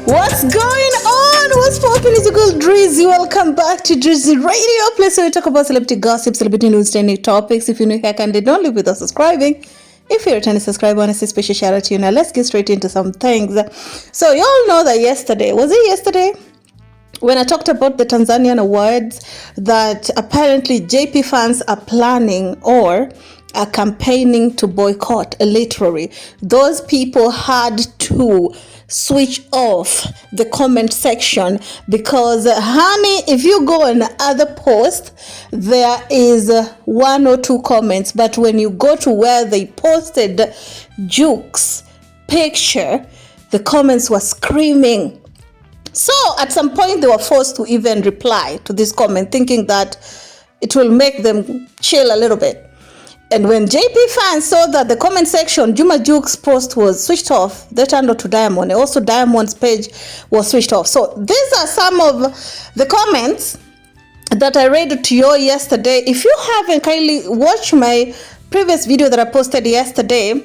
What's going on? What's poppin'? It's your girl Drizzy. Welcome back to Drizzy Radio, place where we talk about celebrity gossip, celebrity news, trending topics. If you're new here, kindly don't leave without subscribing. If you're a returning subscriber, I want to say special shout out to you. Now let's get straight into some things. So y'all know that yesterday, was it yesterday? When I talked about the Tanzanian awards, that apparently JP fans are planning or are campaigning to boycott, literally. Those people had to switch off the comment section because, honey, if you go on other posts, there is one or two comments, but when you go to where they posted JUX picture, the comments were screaming. So at some point they were forced to even reply to this comment, thinking that it will make them chill a little bit. And when JP fans saw that the comment section, Juma Jukes post was switched off, they turned to Diamond. And also Diamond's page was switched off. So these are some of the comments that I read to you yesterday. If you haven't kindly watched my previous video that I posted yesterday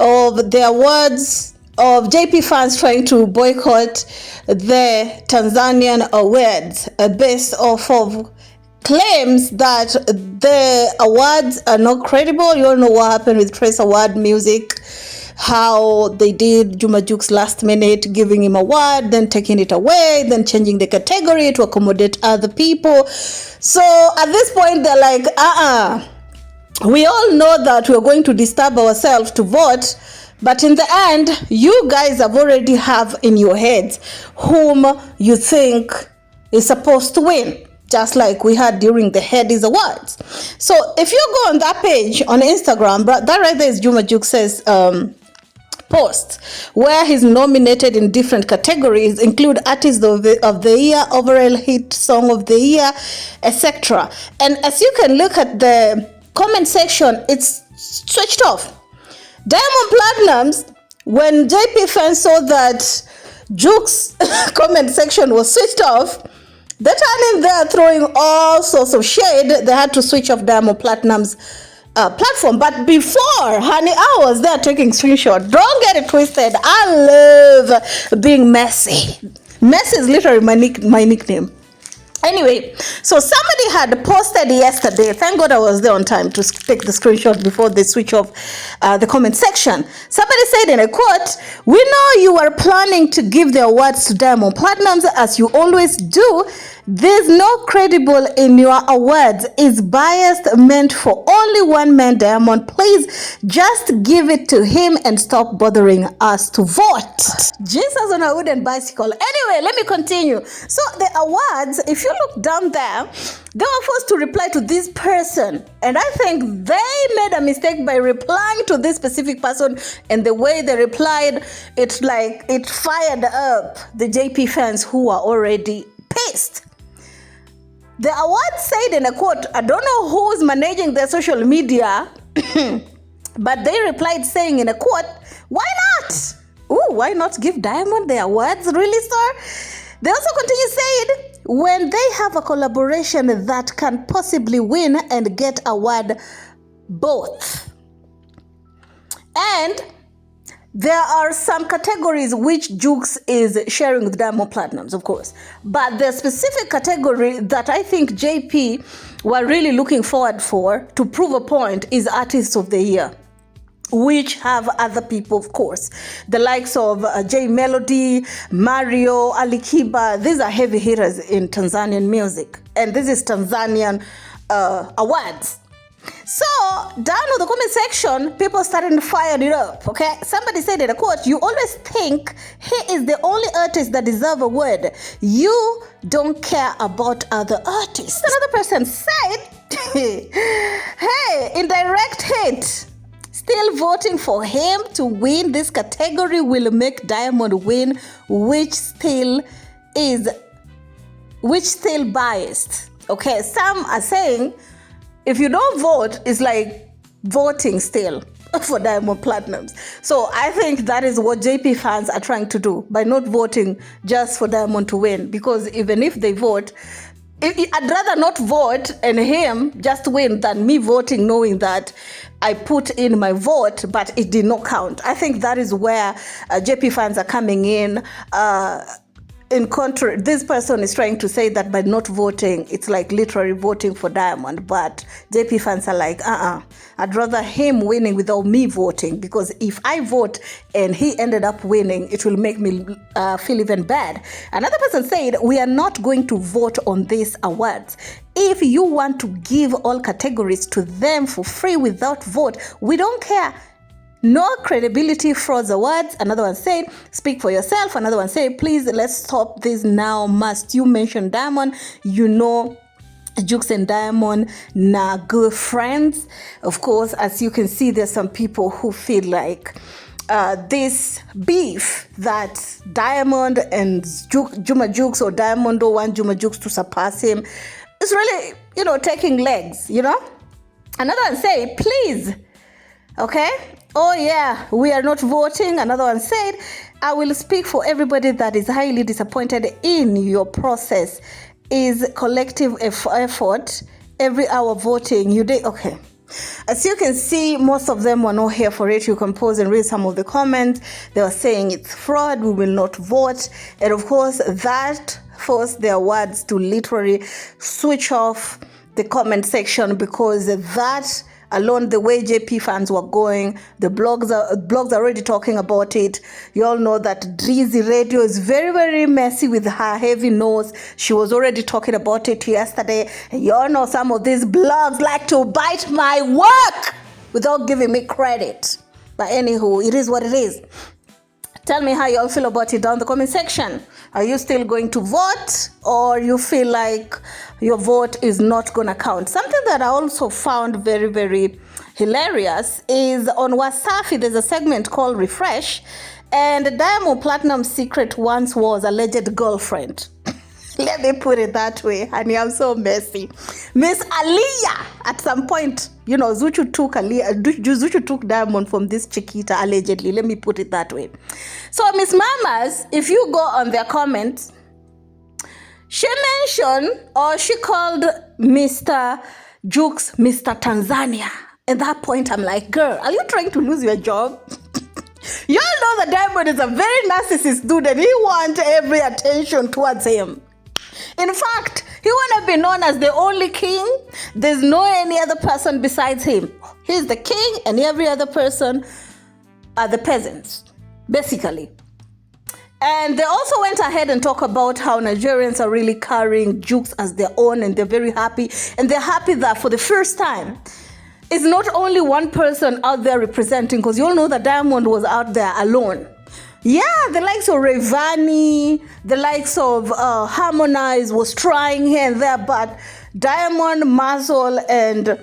of the awards of JP fans trying to boycott the Tanzanian awards based off of claims that the awards are not credible. You all know what happened with Trace Award Music, how they did Juma Jukes last minute, giving him award, then taking it away, then changing the category to accommodate other people. So at this point, they're like, we all know that we're going to disturb ourselves to vote, but in the end, you guys have already have in your heads whom you think is supposed to win, just like we had during the Headies Awards. So if you go on that page on Instagram, but that right there is Juma Jukes' post, where he's nominated in different categories, include Artist of the Year, Overall Hit Song of the Year, etc. And as you can look at the comment section, it's switched off. Diamond Platnumz, when JP fans saw that Jukes' comment section was switched off, they turned in there throwing all sorts of shade. They had to switch off Diamond Platnumz's platform. But before, honey, I was there taking screenshots. Don't get it twisted. I love being messy. Messy is literally my nickname. Anyway, so somebody had posted yesterday, thank God I was there on time to take the screenshot before they switch off the comment section. Somebody said in a quote, "We know you are planning to give the awards to Diamond Platnumz as you always do. There's no credible in your awards. It's biased, meant for only one man, Diamond. Please just give it to him and stop bothering us to vote." Jesus on a wooden bicycle. Anyway, let me continue. So the awards, if you look down there, they were forced to reply to this person. And I think they made a mistake by replying to this specific person. And the way they replied, it's like it fired up the JP fans who are already pissed. The award said in a quote, I don't know who's managing their social media, but they replied saying in a quote, "Why not? Ooh, why not give Diamond the awards, really, sir?" They also continue saying, when they have a collaboration that can possibly win and get award both. And there are some categories which Jukes is sharing with Diamond Platnumz, of course. But the specific category that I think JP were really looking forward for to prove a point is Artist of the Year, which have other people, of course. The likes of J Melody, Mario, Ali Kiba. These are heavy hitters in Tanzanian music. And this is Tanzanian awards. So down in the comment section, people started firing it up, okay? Somebody said in a quote, "You always think he is the only artist that deserves a word. You don't care about other artists." Another person said, "Hey, indirect hate. Still voting for him to win this category will make Diamond win, which still biased." Okay, some are saying, if you don't vote, it's like voting still for Diamond Platnumz. So I think that is what JP fans are trying to do by not voting just for Diamond to win. Because even if they vote, I'd rather not vote and him just win than me voting knowing that I put in my vote, but it did not count. I think that is where JP fans are coming in. In contrary, this person is trying to say that by not voting, it's like literally voting for Diamond. But JP fans are like, I'd rather him winning without me voting, because if I vote and he ended up winning, it will make me feel even bad. Another person said, we are not going to vote on these awards. If you want to give all categories to them for free without vote, we don't care. No credibility frauds awards. Another one said, speak for yourself. Another one said, please, let's stop this now. Must you mention Diamond? You know, JUX and Diamond na good friends. Of course, as you can see, there's some people who feel like this beef that Diamond and Juma JUX, or Diamond don't want Juma JUX to surpass him, is really, taking legs, Another one said, please, okay? Oh yeah, we are not voting. Another one said, I will speak for everybody that is highly disappointed in your process. Is collective effort. Every hour voting, you did okay. As you can see, most of them were not here for it. You can pause and read some of the comments. They were saying it's fraud, we will not vote. And of course, that forced their words to literally switch off the comment section, because that alone, the way JP fans were going, the blogs are already talking about it. You all know that Drizzy Radio is very, very messy with her heavy nose. She was already talking about it yesterday. And you all know some of these blogs like to bite my work without giving me credit. But anywho, it is what it is. Tell me how you all feel about it down in the comment section. Are you still going to vote, or you feel like your vote is not going to count? Something that I also found very, very hilarious is on wasAFI, there's a segment called Refresh, and Diamond Platinum's secret once was alleged girlfriend. Let me put it that way, honey, I'm so messy. Miss Aliyah, at some point, Zuchu took Diamond from this Chiquita, allegedly. Let me put it that way. So, Miss Mamas, if you go on their comments, she mentioned, or she called Mr. JUX Mr. Tanzania. At that point, I'm like, girl, are you trying to lose your job? You all know that Diamond is a very narcissist dude, and he wants every attention towards him. In fact, he want to be known as the only king. There's no any other person besides him. He's the king, and every other person are the peasants, basically. And they also went ahead and talked about how Nigerians are really carrying JUX as their own, and they're very happy. And they're happy that for the first time, it's not only one person out there representing, because you all know that Diamond was out there alone. Yeah, the likes of Rayvanny, the likes of Harmonize was trying here and there, but Diamond, muscle, and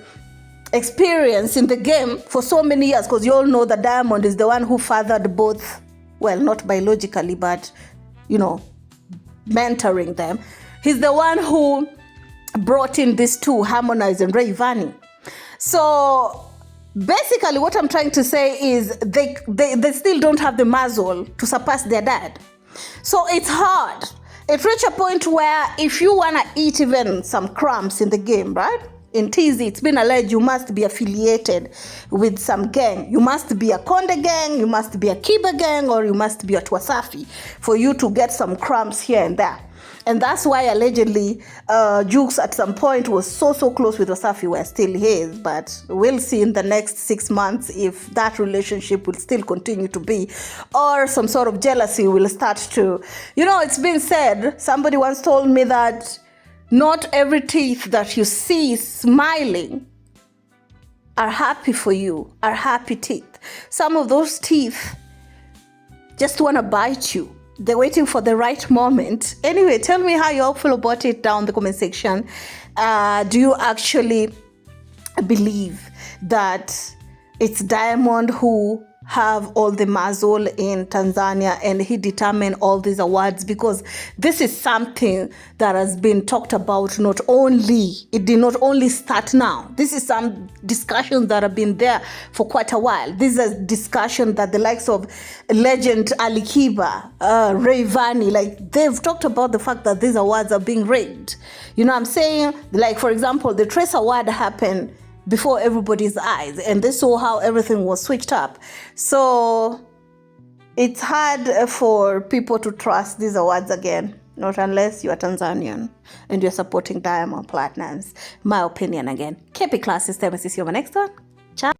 experience in the game for so many years, because you all know that Diamond is the one who fathered both, well, not biologically, but, mentoring them. He's the one who brought in these two, Harmonize and Rayvanny. So basically, what I'm trying to say is they still don't have the muzzle to surpass their dad. So it's hard. It reached a point where if you want to eat even some crumbs in the game, right? In TZ, it's been alleged you must be affiliated with some gang. You must be a Konde gang, you must be a Kiba gang, or you must be a wasAFI for you to get some crumbs here and there. And that's why allegedly JUX at some point was so close with wasAFI, where still his. But we'll see in the next 6 months if that relationship will still continue to be, or some sort of jealousy will start to, it's been said, somebody once told me that not every teeth that you see smiling are happy for you, are happy teeth. Some of those teeth just want to bite you. They're waiting for the right moment. Anyway, tell me how you all feel about it down in the comment section. Do you actually believe that it's Diamond who have all the muzzle in Tanzania and he determined all these awards, because this is something that has been talked about. It did not only start now. This is some discussions that have been there for quite a while. This is a discussion that the likes of legend Ali Kiba, Rayvanny, like they've talked about the fact that these awards are being rigged. You know what I'm saying? Like, for example, the Trace Award happened before everybody's eyes, and they saw how everything was switched up. So it's hard for people to trust these awards again, not unless you are Tanzanian and you're supporting Diamond Platnumz. My opinion again. Keep it classy. Stay with you on my next one.